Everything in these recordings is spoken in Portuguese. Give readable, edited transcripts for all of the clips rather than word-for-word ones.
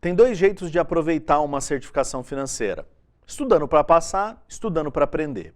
Tem dois jeitos de aproveitar uma certificação financeira: estudando para passar, estudando para aprender.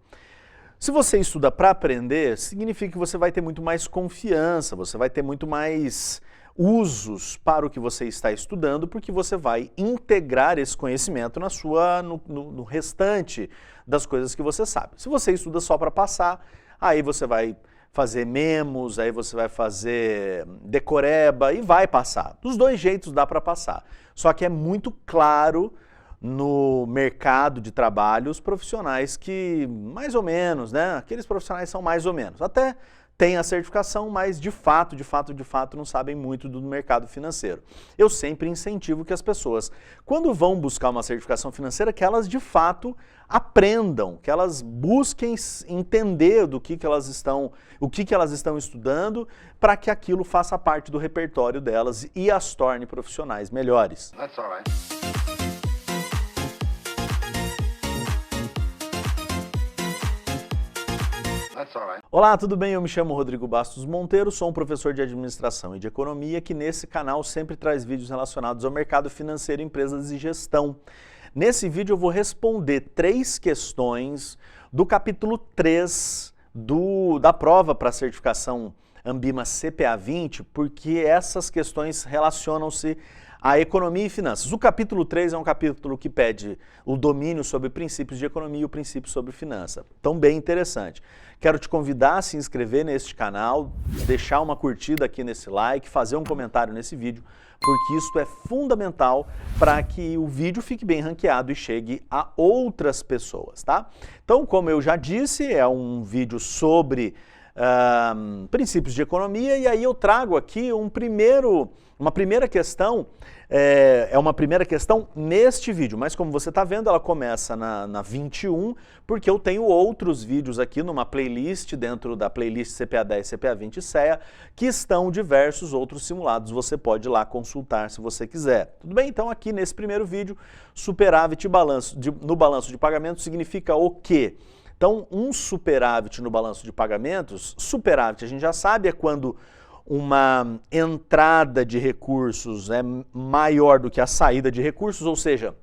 Se você estuda para aprender, significa que você vai ter muito mais confiança, você vai ter muito mais usos para o que você está estudando, porque você vai integrar esse conhecimento no restante das coisas que você sabe. Se você estuda só para passar, aí você vai fazer memos, aí você vai fazer decoreba e vai passar. Dos dois jeitos dá para passar. Só que é muito claro no mercado de trabalho os profissionais que, mais ou menos, né? Aqueles profissionais são mais ou menos. Até têm a certificação, mas de fato, não sabem muito do mercado financeiro. Eu sempre incentivo que as pessoas, quando vão buscar uma certificação financeira, que elas de fato aprendam, que elas busquem entender do que elas estão, o que elas estão estudando, para que aquilo faça parte do repertório delas e as torne profissionais melhores. That's all right. Olá, tudo bem? Eu me chamo Rodrigo Bastos Monteiro, sou um professor de administração e de economia que nesse canal sempre traz vídeos relacionados ao mercado financeiro, empresas e gestão. Nesse vídeo eu vou responder 3 questões do capítulo 3 da prova para a certificação Ambima CPA 20, porque essas questões relacionam-se à economia e finanças. O capítulo 3 é um capítulo que pede o domínio sobre princípios de economia e o princípio sobre finança. Então, bem interessante. Quero te convidar a se inscrever neste canal, deixar uma curtida aqui nesse like, fazer um comentário nesse vídeo, porque isso é fundamental para que o vídeo fique bem ranqueado e chegue a outras pessoas, tá? Então, como eu já disse, é um vídeo sobre princípios de economia, e aí eu trago aqui uma primeira questão, uma primeira questão neste vídeo, mas como você está vendo, ela começa na 21, porque eu tenho outros vídeos aqui numa playlist, dentro da playlist CPA 10, CPA 20 e CEA, que estão diversos outros simulados, você pode ir lá consultar se você quiser. Tudo bem? Então aqui nesse primeiro vídeo, superávit no balanço de pagamento significa o quê? Então, um superávit no balanço de pagamentos, superávit a gente já sabe, é quando uma entrada de recursos é maior do que a saída de recursos, ou seja,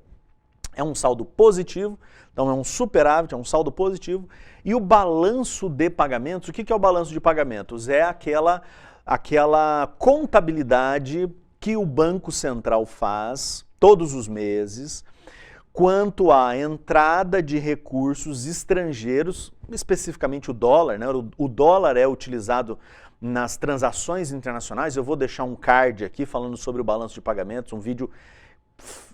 é um saldo positivo, então é um superávit, é um saldo positivo. E o balanço de pagamentos, o que é o balanço de pagamentos? É aquela contabilidade que o Banco Central faz todos os meses, quanto à entrada de recursos estrangeiros, especificamente o dólar, né? O dólar é utilizado nas transações internacionais. Eu vou deixar um card aqui falando sobre o balanço de pagamentos, um vídeo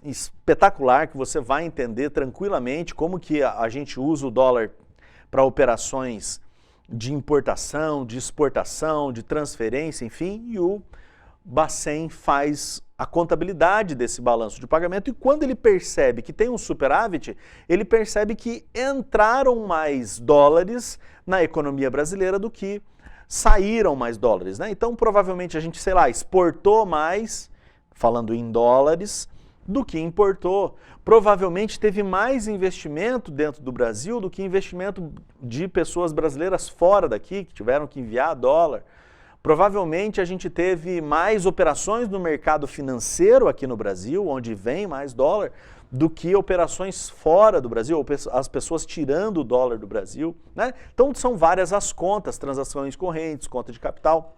espetacular que você vai entender tranquilamente como que a gente usa o dólar para operações de importação, de exportação, de transferência, enfim, e o Bacen faz a contabilidade desse balanço de pagamento, e quando ele percebe que tem um superávit, ele percebe que entraram mais dólares na economia brasileira do que saíram mais dólares, né? Então, provavelmente a gente, sei lá, exportou mais, falando em dólares, do que importou. Provavelmente teve mais investimento dentro do Brasil do que investimento de pessoas brasileiras fora daqui, que tiveram que enviar dólar. Provavelmente a gente teve mais operações no mercado financeiro aqui no Brasil, onde vem mais dólar, do que operações fora do Brasil, ou as pessoas tirando o dólar do Brasil, né? Então são várias as contas, transações correntes, conta de capital,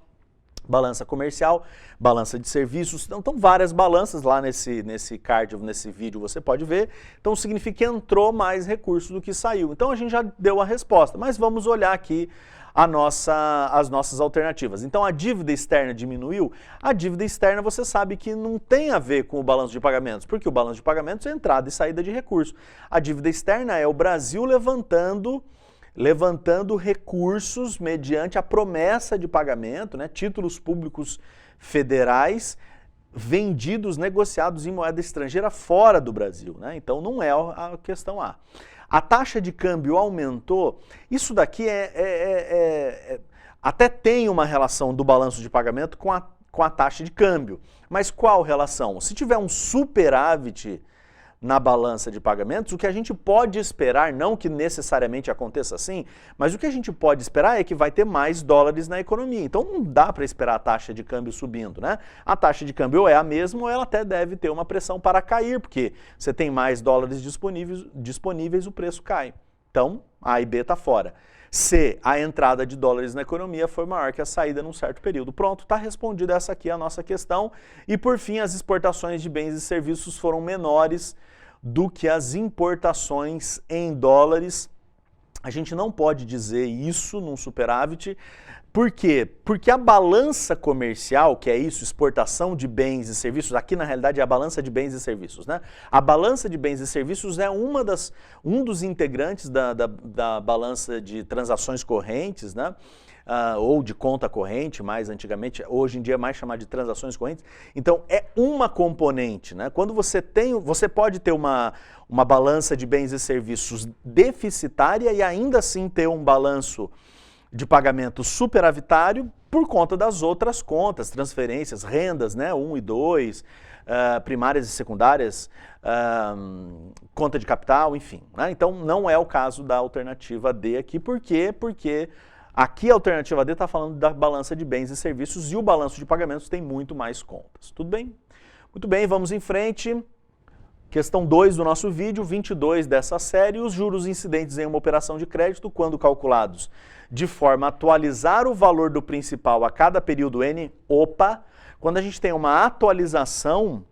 balança comercial, balança de serviços, então várias balanças lá nesse card, nesse vídeo você pode ver. Então significa que entrou mais recursos do que saiu. Então a gente já deu a resposta, mas vamos olhar aqui as nossas alternativas. Então a dívida externa diminuiu? A dívida externa você sabe que não tem a ver com o balanço de pagamentos, porque o balanço de pagamentos é entrada e saída de recursos. A dívida externa é o Brasil levantando recursos mediante a promessa de pagamento, né, títulos públicos federais vendidos, negociados em moeda estrangeira fora do Brasil, né? Então não é a questão A. A taxa de câmbio aumentou, isso daqui até tem uma relação do balanço de pagamento com a taxa de câmbio. Mas qual relação? Se tiver um superávit na balança de pagamentos, o que a gente pode esperar, não que necessariamente aconteça assim, mas o que a gente pode esperar é que vai ter mais dólares na economia. Então não dá para esperar a taxa de câmbio subindo, né? A taxa de câmbio é a mesma ou ela até deve ter uma pressão para cair, porque você tem mais dólares disponíveis, o preço cai. Então, A e B está fora. Se a entrada de dólares na economia foi maior que a saída num certo período. Pronto, está respondida essa aqui a nossa questão. E por fim, as exportações de bens e serviços foram menores do que as importações em dólares. A gente não pode dizer isso num superávit. Por quê? Porque a balança comercial, que é isso, exportação de bens e serviços, aqui na realidade é a balança de bens e serviços, né? A balança de bens e serviços é um dos integrantes da balança de transações correntes, né? Ou de conta corrente, mais antigamente, hoje em dia é mais chamado de transações correntes. Então é uma componente, né? Quando você pode ter uma balança de bens e serviços deficitária e ainda assim ter um balanço de pagamento superavitário por conta das outras contas, transferências, rendas, né, 1 e 2, primárias e secundárias, conta de capital, enfim. Né? Então não é o caso da alternativa D aqui, por quê? Porque aqui a alternativa D está falando da balança de bens e serviços e o balanço de pagamentos tem muito mais contas. Tudo bem? Muito bem, vamos em frente. Questão 2 do nosso vídeo, 22 dessa série, os juros incidentes em uma operação de crédito, quando calculados de forma a atualizar o valor do principal a cada período N, quando a gente tem uma atualização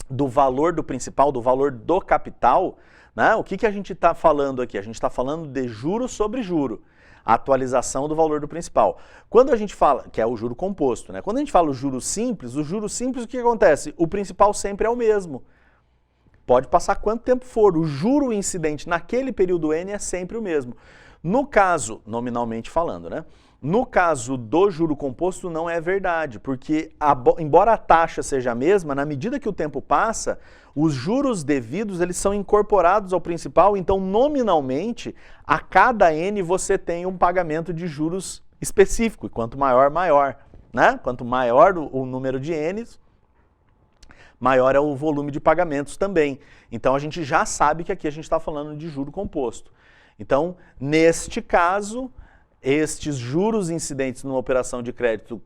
do valor do principal, do valor do capital, né, o que a gente está falando aqui? A gente está falando de juro sobre juro, a atualização do valor do principal. Quando a gente fala, que é o juro composto, né, quando a gente fala o juro simples, o que acontece? O principal sempre é o mesmo. Pode passar quanto tempo for, o juro incidente naquele período N é sempre o mesmo. No caso, nominalmente falando, né? No caso do juro composto não é verdade, porque embora a taxa seja a mesma, na medida que o tempo passa, os juros devidos eles são incorporados ao principal, então nominalmente, a cada N você tem um pagamento de juros específico, e quanto maior, maior, né? Quanto maior o número de N's, maior é o volume de pagamentos também. Então a gente já sabe que aqui a gente está falando de juro composto. Então, neste caso, estes juros incidentes numa operação de crédito,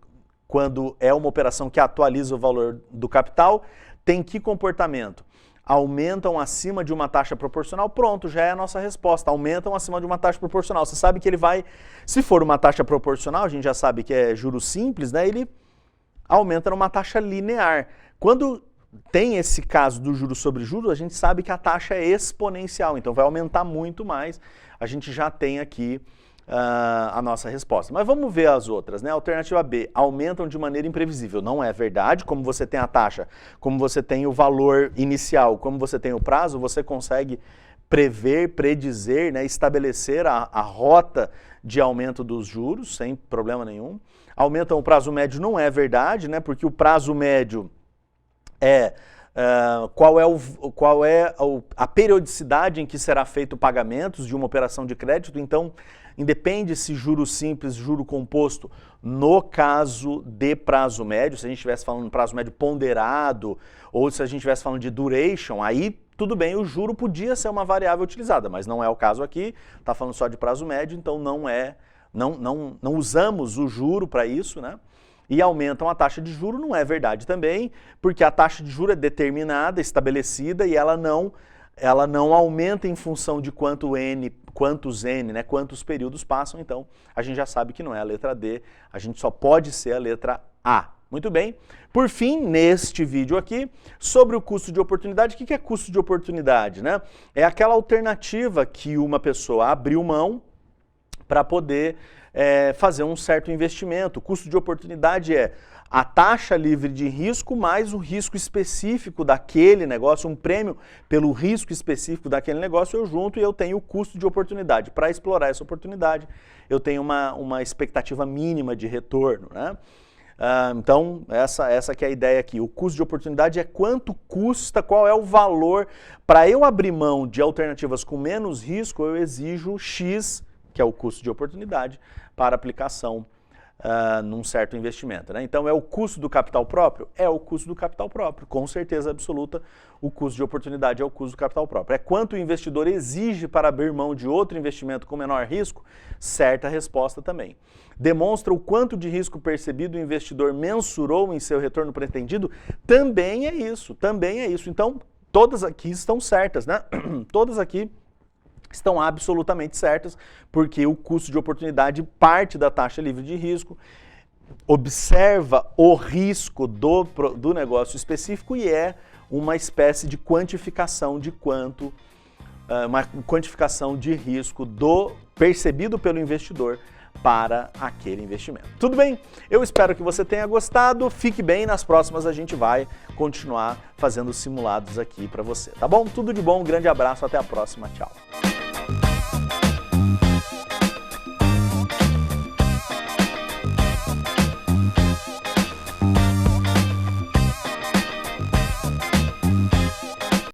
quando é uma operação que atualiza o valor do capital, tem que comportamento? Aumentam acima de uma taxa proporcional? Pronto, já é a nossa resposta. Aumentam acima de uma taxa proporcional. Você sabe que ele vai, se for uma taxa proporcional, a gente já sabe que é juros simples, né? Ele aumenta numa taxa linear. Quando tem esse caso do juro sobre juros, a gente sabe que a taxa é exponencial, então vai aumentar muito mais. A gente já tem aqui a nossa resposta. Mas vamos ver as outras, né? Alternativa B, aumentam de maneira imprevisível. Não é verdade, como você tem a taxa, como você tem o valor inicial, como você tem o prazo, você consegue prever, predizer, né, estabelecer a rota de aumento dos juros, sem problema nenhum. Aumentam o prazo médio, não é verdade, né? Porque o prazo médio qual é a periodicidade em que será feito o pagamento de uma operação de crédito. Então, independe se juro simples, juro composto, no caso de prazo médio, se a gente estivesse falando de prazo médio ponderado, ou se a gente estivesse falando de duration, aí tudo bem, o juro podia ser uma variável utilizada, mas não é o caso aqui, está falando só de prazo médio, então não usamos o juro para isso, né? E aumentam a taxa de juro, não é verdade também, porque a taxa de juro é determinada, estabelecida, e ela não aumenta em função de quantos N, né, quantos períodos passam, então a gente já sabe que não é a letra D, a gente só pode ser a letra A. Muito bem. Por fim, neste vídeo aqui, sobre o custo de oportunidade. O que é custo de oportunidade, né? É aquela alternativa que uma pessoa abriu mão para poder fazer um certo investimento. O custo de oportunidade é a taxa livre de risco mais o risco específico daquele negócio, um prêmio pelo risco específico daquele negócio, eu junto e eu tenho o custo de oportunidade. Para explorar essa oportunidade, eu tenho uma expectativa mínima de retorno, né? Então, essa que é a ideia aqui. O custo de oportunidade é quanto custa, qual é o valor. Para eu abrir mão de alternativas com menos risco, eu exijo X, que é o custo de oportunidade, para aplicação num certo investimento, né? Então é o custo do capital próprio? É o custo do capital próprio, com certeza absoluta o custo de oportunidade é o custo do capital próprio. É quanto o investidor exige para abrir mão de outro investimento com menor risco? Certa resposta também. Demonstra o quanto de risco percebido o investidor mensurou em seu retorno pretendido? Também é isso, também é isso. Então todas aqui estão certas, né? Todas aqui estão absolutamente certas, porque o custo de oportunidade parte da taxa livre de risco, observa o risco do negócio específico e é uma espécie de quantificação de quanto, uma quantificação de risco percebido pelo investidor para aquele investimento. Tudo bem? Eu espero que você tenha gostado, fique bem, nas próximas a gente vai continuar fazendo simulados aqui para você, tá bom? Tudo de bom, um grande abraço, até a próxima, tchau!